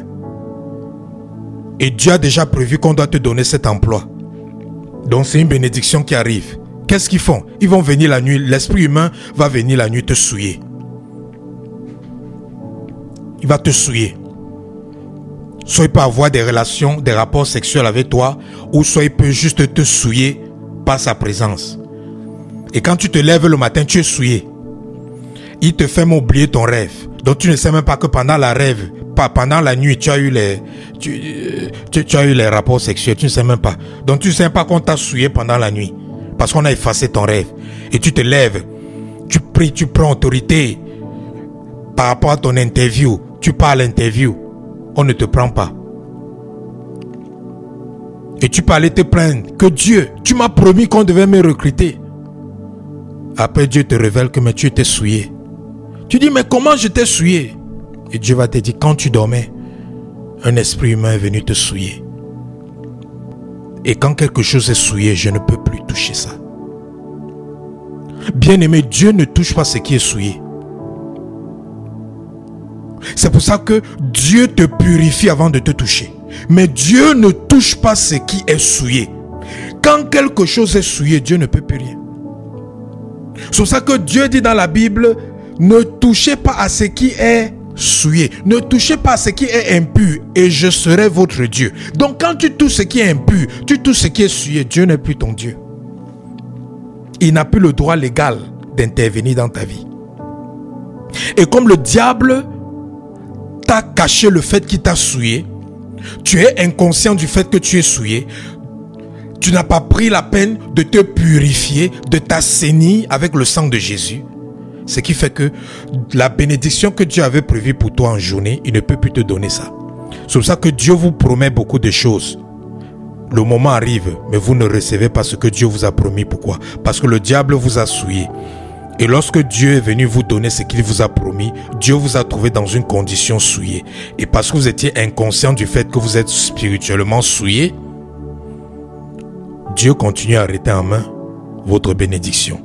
Et Dieu a déjà prévu qu'on doit te donner cet emploi. Donc c'est une bénédiction qui arrive. Qu'est-ce qu'ils font? Ils vont venir la nuit. L'esprit humain va venir la nuit te souiller. Il va te souiller. Soit il peut avoir des relations, des rapports sexuels avec toi, ou soit il peut juste te souiller par sa présence. Et quand tu te lèves le matin, tu es souillé. Il te fait même oublier ton rêve. Donc tu ne sais même pas que pendant la nuit, tu as eu les rapports sexuels. Tu ne sais même pas. Donc tu ne sais même pas qu'on t'a souillé pendant la nuit. Parce qu'on a effacé ton rêve. Et tu te lèves. Tu pries, tu prends autorité. Par rapport à ton interview. Tu pars à l'interview. On ne te prend pas. Et tu peux aller te plaindre. Que Dieu, tu m'as promis qu'on devait me recruter. Après Dieu te révèle que mais tu étais souillé. Tu dis mais comment je t'ai souillé? Et Dieu va te dire quand tu dormais, un esprit humain est venu te souiller. Et quand quelque chose est souillé, je ne peux plus toucher ça. Bien-aimé, Dieu ne touche pas ce qui est souillé. C'est pour ça que Dieu te purifie avant de te toucher. Mais Dieu ne touche pas ce qui est souillé. Quand quelque chose est souillé, Dieu ne peut plus rien. C'est pour ça que Dieu dit dans la Bible, ne touchez pas à ce qui est souillé. Ne touchez pas à ce qui est impur et je serai votre Dieu. Donc quand tu touches ce qui est impur, tu touches ce qui est souillé, Dieu n'est plus ton Dieu. Il n'a plus le droit légal d'intervenir dans ta vie. Et comme le diable t'a caché le fait qu'il t'a souillé, tu es inconscient du fait que tu es souillé, tu n'as pas pris la peine de te purifier, de t'assainir avec le sang de Jésus. Ce qui fait que la bénédiction que Dieu avait prévue pour toi en journée, il ne peut plus te donner ça. C'est pour ça que Dieu vous promet beaucoup de choses. Le moment arrive, mais vous ne recevez pas ce que Dieu vous a promis. Pourquoi? Parce que le diable vous a souillé. Et lorsque Dieu est venu vous donner ce qu'il vous a promis, Dieu vous a trouvé dans une condition souillée. Et parce que vous étiez inconscient du fait que vous êtes spirituellement souillé, Dieu continue à arrêter en main votre bénédiction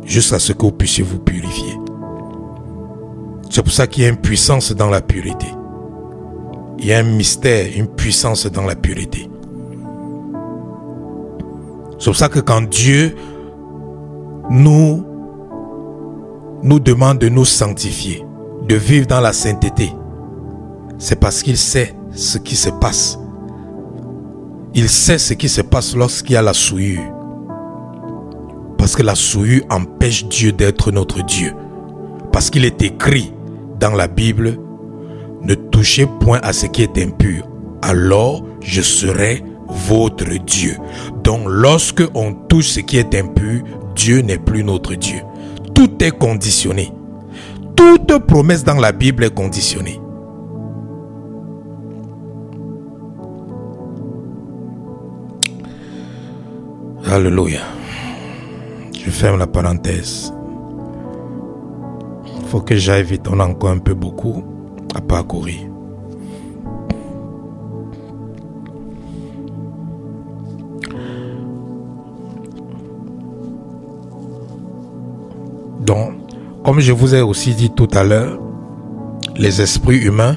jusqu'à ce que vous puissiez vous purifier. C'est pour ça qu'il y a une puissance dans la pureté. Il y a un mystère, une puissance dans la pureté. C'est pour ça que quand Dieu nous demande de nous sanctifier, de vivre dans la sainteté, c'est parce qu'il sait ce qui se passe. Il sait ce qui se passe lorsqu'il y a la souillure. Parce que la souillure empêche Dieu d'être notre Dieu. Parce qu'il est écrit dans la Bible, ne touchez point à ce qui est impur, alors je serai votre Dieu. Donc lorsque on touche ce qui est impur, Dieu n'est plus notre Dieu. Tout est conditionné. Toute promesse dans la Bible est conditionnée. Alléluia. Je ferme la parenthèse. Il faut que j'aille vite. On a encore un peu beaucoup à parcourir. Donc, comme je vous ai aussi dit tout à l'heure, les esprits humains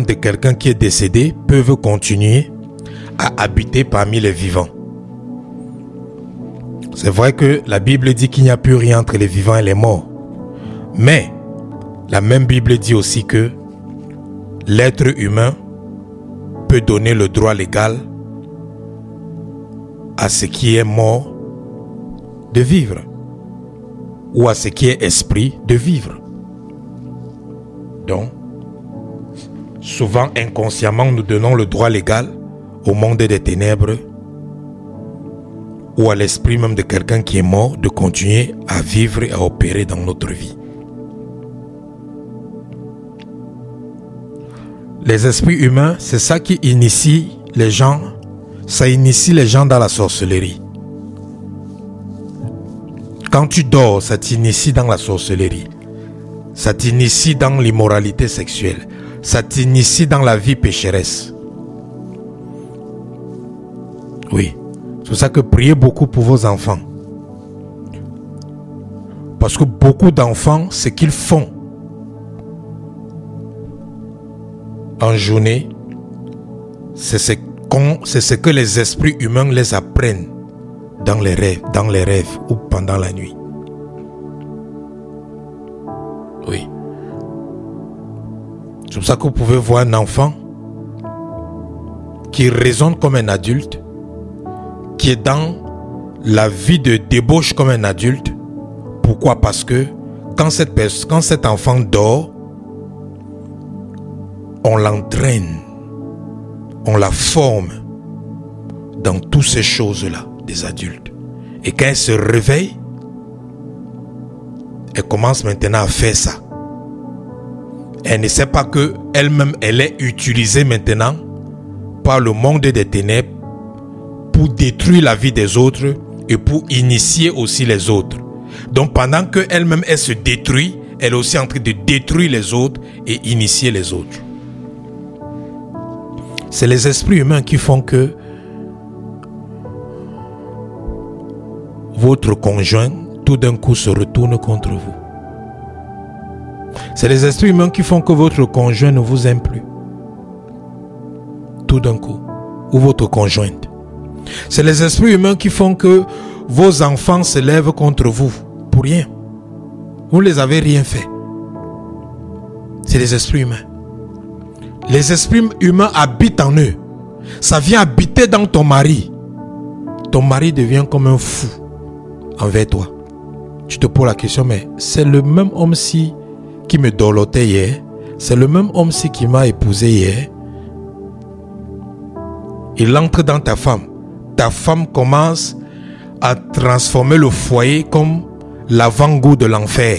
de quelqu'un qui est décédé peuvent continuer à habiter parmi les vivants. C'est vrai que la Bible dit qu'il n'y a plus rien entre les vivants et les morts. Mais la même Bible dit aussi que l'être humain peut donner le droit légal à ce qui est mort de vivre, ou à ce qui est esprit de vivre. Donc, souvent inconsciemment, nous donnons le droit légal au monde des ténèbres ou à l'esprit même de quelqu'un qui est mort de continuer à vivre et à opérer dans notre vie. Les esprits humains, c'est ça qui initie les gens. Ça initie les gens dans la sorcellerie. Quand tu dors, ça t'initie dans la sorcellerie. Ça t'initie dans l'immoralité sexuelle. Ça t'initie dans la vie pécheresse. Oui. C'est pour ça que priez beaucoup pour vos enfants. Parce que beaucoup d'enfants, ce qu'ils font, en journée, c'est ce que les esprits humains les apprennent dans les rêves ou pendant la nuit. Oui. C'est pour ça que vous pouvez voir un enfant qui raisonne comme un adulte, qui est dans la vie de débauche comme un adulte. Pourquoi? Parce que quand cet enfant dort, on l'entraîne, on la forme dans toutes ces choses-là des adultes. Et quand elle se réveille, elle commence maintenant à faire ça. Elle ne sait pas que elle-même, elle est utilisée maintenant par le monde des ténèbres pour détruire la vie des autres et pour initier aussi les autres. Donc pendant qu'elle-même, elle se détruit, elle est aussi en train de détruire les autres et initier les autres. C'est les esprits humains qui font que votre conjoint, tout d'un coup, se retourne contre vous. C'est les esprits humains qui font que votre conjoint ne vous aime plus. Tout d'un coup. Ou votre conjointe. C'est les esprits humains qui font que vos enfants se lèvent contre vous. Pour rien. Vous ne les avez rien fait. C'est les esprits humains. Les esprits humains habitent en eux. Ça vient habiter dans ton mari. Ton mari devient comme un fou envers toi. Tu te poses la question, mais c'est le même homme-ci qui me dorlotait hier. C'est le même homme-ci qui m'a épousé hier. Il entre dans ta femme. Ta femme commence à transformer le foyer comme l'avant-goût de l'enfer.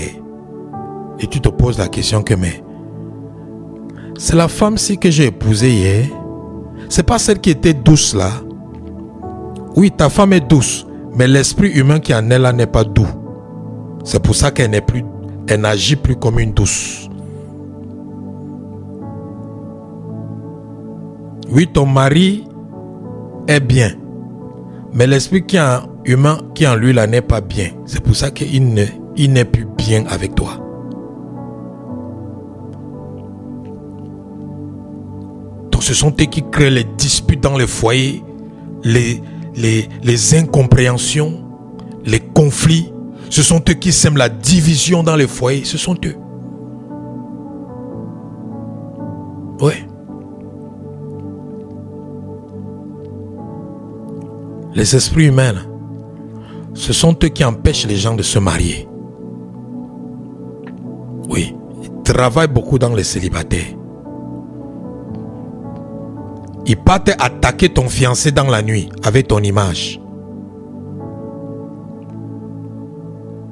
Et tu te poses la question que, mais c'est la femme-ci que j'ai épousée hier. C'est pas celle qui était douce là. Oui, ta femme est douce, mais l'esprit humain qui en est là n'est pas doux. C'est pour ça qu'elle n'est plus, elle n'agit plus comme une douce. Oui, ton mari est bien, mais l'esprit humain qui en lui là n'est pas bien. C'est pour ça qu'il n'est plus bien avec toi. Donc ce sont eux qui créent les disputes dans les foyers, les incompréhensions, les conflits. Ce sont eux qui sèment la division dans les foyers. Ce sont eux. Ouais. Les esprits humains, là, ce sont eux qui empêchent les gens de se marier. Oui. Ils travaillent beaucoup dans les célibataires. Ils partent attaquer ton fiancé dans la nuit avec ton image.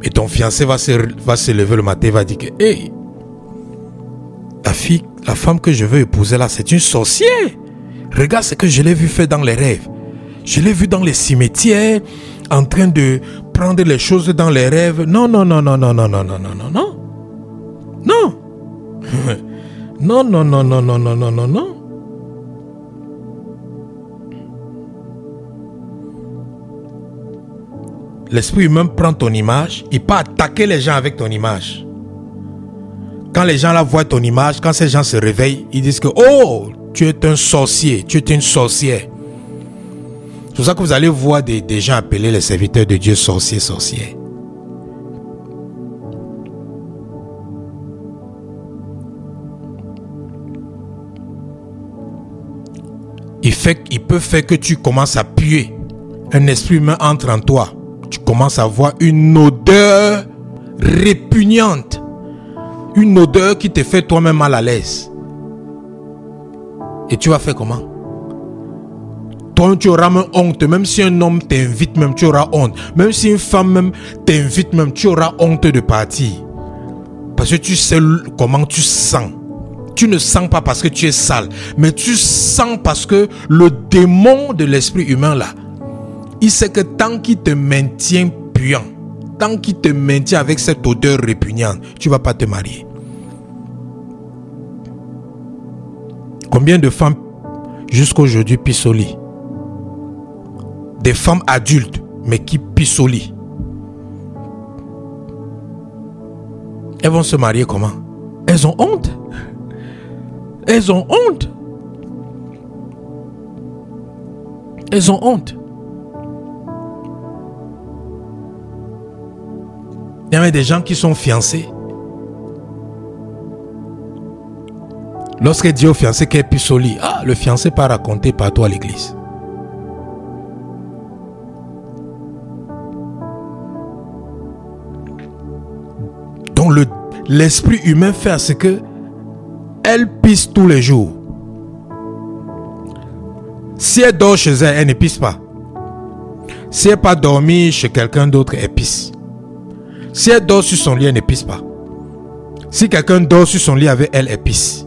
Et ton fiancé va se lever le matin et va dire que hey, la femme que je veux épouser là, c'est une sorcière. Regarde ce que je l'ai vu faire dans les rêves. Je l'ai vu dans les cimetières, en train de prendre les choses dans les rêves. Non, non, non, non, non, non, non, non, non, non, non. Non. Non, non, non, non, non, non, non, non, non. L'esprit humain prend ton image, il peut attaquer les gens avec ton image. Quand les gens la voient ton image, quand ces gens se réveillent, ils disent que oh, tu es un sorcier, tu es une sorcière. C'est pour ça que vous allez voir des gens appeler les serviteurs de Dieu sorciers, sorcières. Il peut faire que tu commences à puer. Un esprit humain entre en toi. Tu commences à avoir une odeur répugnante. Une odeur qui te fait toi-même mal à l'aise. Et tu vas faire comment? Toi, tu auras même honte. Même si un homme t'invite, même tu auras honte. Même si une femme même t'invite, même tu auras honte de partir. Parce que tu sais comment tu sens. Tu ne sens pas parce que tu es sale. Mais tu sens parce que le démon de l'esprit humain là, il sait que tant qu'il te maintient puant, tant qu'il te maintient avec cette odeur répugnante, tu ne vas pas te marier. Combien de femmes jusqu'à aujourd'hui pissent au lit? Des femmes adultes, mais qui pissent au lit. Elles vont se marier comment? Elles ont honte. Elles ont honte. Elles ont honte. Il y a des gens qui sont fiancés. Lorsqu'elle dit au fiancé qu'elle pisse au lit, le fiancé part raconter partout à l'église. Donc l'esprit humain fait à ce que elle pisse tous les jours. Si elle dort chez elle, elle ne pisse pas. Si elle n'a pas dormi chez quelqu'un d'autre, elle pisse. Si elle dort sur son lit, elle ne pisse pas. Si quelqu'un dort sur son lit avec elle, elle pisse.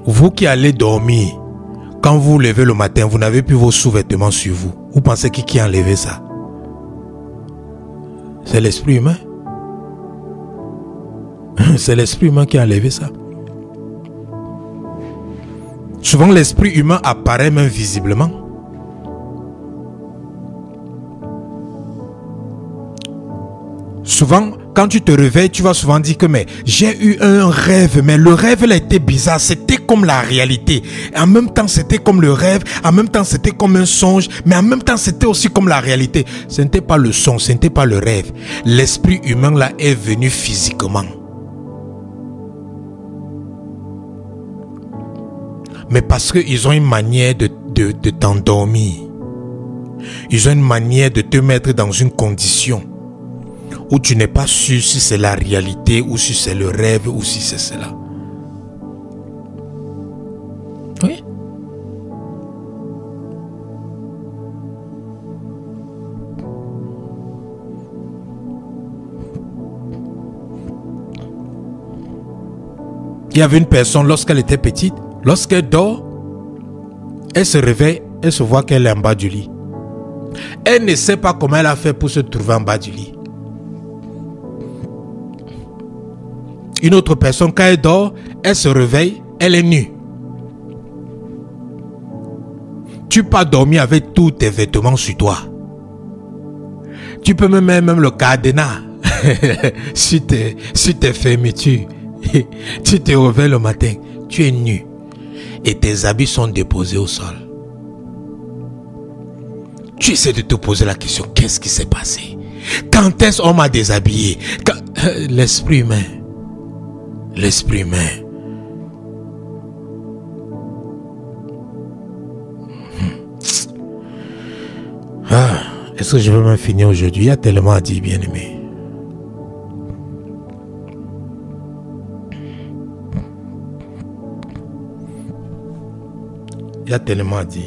Vous qui allez dormir, quand vous vous levez le matin, vous n'avez plus vos sous-vêtements sur vous. Vous pensez qui a enlevé ça? C'est l'esprit humain. C'est l'esprit humain qui a enlevé ça. Souvent, l'esprit humain apparaît même visiblement. Souvent, quand tu te réveilles, tu vas souvent dire que mais j'ai eu un rêve, mais le rêve là était bizarre, c'était comme la réalité. En même temps, c'était comme le rêve, en même temps, c'était comme un songe, mais en même temps, c'était aussi comme la réalité. Ce n'était pas le songe, ce n'était pas le rêve. L'esprit humain là est venu physiquement. Mais parce qu'ils ont une manière de t'endormir. Ils ont une manière de te mettre dans une condition où tu n'es pas sûr si c'est la réalité ou si c'est le rêve ou si c'est cela. Oui. Il y avait une personne lorsqu'elle était petite, lorsqu'elle dort, elle se réveille, elle se voit qu'elle est en bas du lit. Elle ne sait pas comment elle a fait pour se trouver en bas du lit. Une autre personne, quand elle dort, elle se réveille, elle est nue. Tu peux pas dormir avec tous tes vêtements sur toi. Tu peux même le cadenas sur tes fermetures. Tu te réveilles le matin, tu es nu et tes habits sont déposés au sol. Tu essaies de te poser la question, qu'est-ce qui s'est passé? Quand est-ce qu'on m'a déshabillé? L'esprit humain. L'esprit humain. Est-ce que je vais m'en finir aujourd'hui? Il y a tellement à dire, bien aimé. Il y a tellement à dire.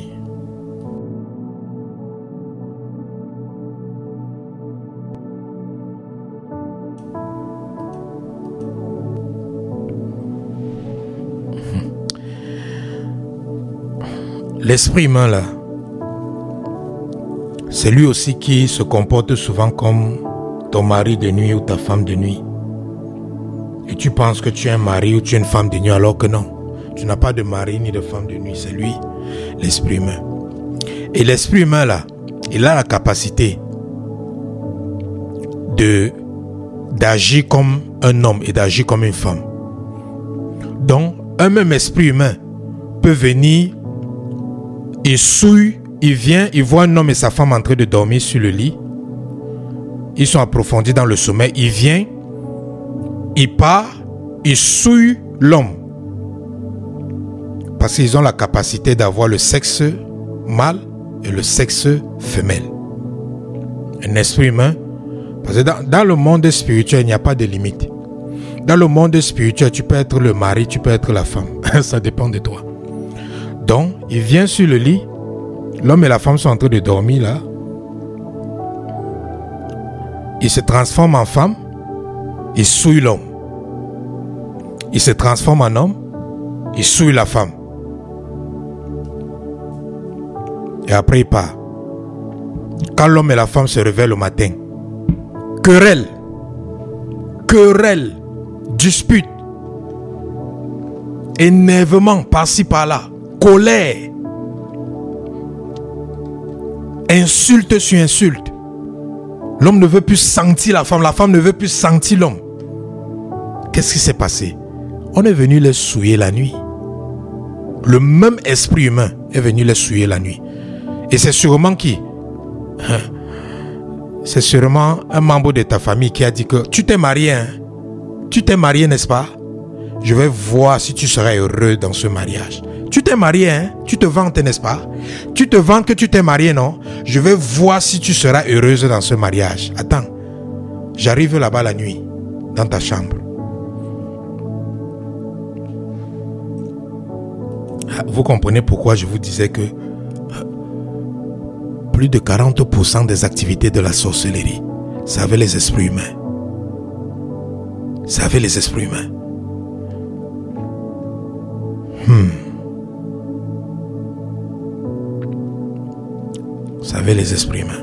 L'esprit humain là, c'est lui aussi qui se comporte souvent comme ton mari de nuit ou ta femme de nuit. Et tu penses que tu es un mari ou tu es une femme de nuit alors que non. Tu n'as pas de mari ni de femme de nuit, c'est lui, l'esprit humain. Et l'esprit humain là, il a la capacité d'agir comme un homme et d'agir comme une femme. Donc, un même esprit humain peut venir, il souille, il vient, il voit un homme et sa femme en train de dormir sur le lit. Ils sont approfondis dans le sommeil. Il vient, il part, il souille l'homme. Parce qu'ils ont la capacité d'avoir le sexe mâle et le sexe femelle. Un esprit humain, parce que dans le monde spirituel, il n'y a pas de limite. Dans le monde spirituel, tu peux être le mari, tu peux être la femme. Ça dépend de toi. Donc, il vient sur le lit. L'homme et la femme sont en train de dormir là. Il se transforme en femme. Il souille l'homme. Il se transforme en homme. Il souille la femme. Et après il part. Quand l'homme et la femme se réveillent le matin, querelle, dispute, énervement par-ci par-là, colère, insulte sur insulte. L'homme ne veut plus sentir la femme ne veut plus sentir l'homme. Qu'est-ce qui s'est passé? On est venu les souiller la nuit. Le même esprit humain est venu les souiller la nuit. Et c'est sûrement qui? C'est sûrement un membre de ta famille qui a dit que tu t'es marié, hein? Tu t'es marié, n'est-ce pas? Je vais voir si tu seras heureux dans ce mariage. Tu t'es marié, hein? Tu te vantes, n'est-ce pas? Tu te vantes que tu t'es marié, non? Je vais voir si tu seras heureuse dans ce mariage. Attends, j'arrive là-bas la nuit, dans ta chambre. Vous comprenez pourquoi je vous disais que plus de 40% des activités de la sorcellerie, c'est avec les esprits humains. C'est avec les esprits humains. C'est avec les esprits humains.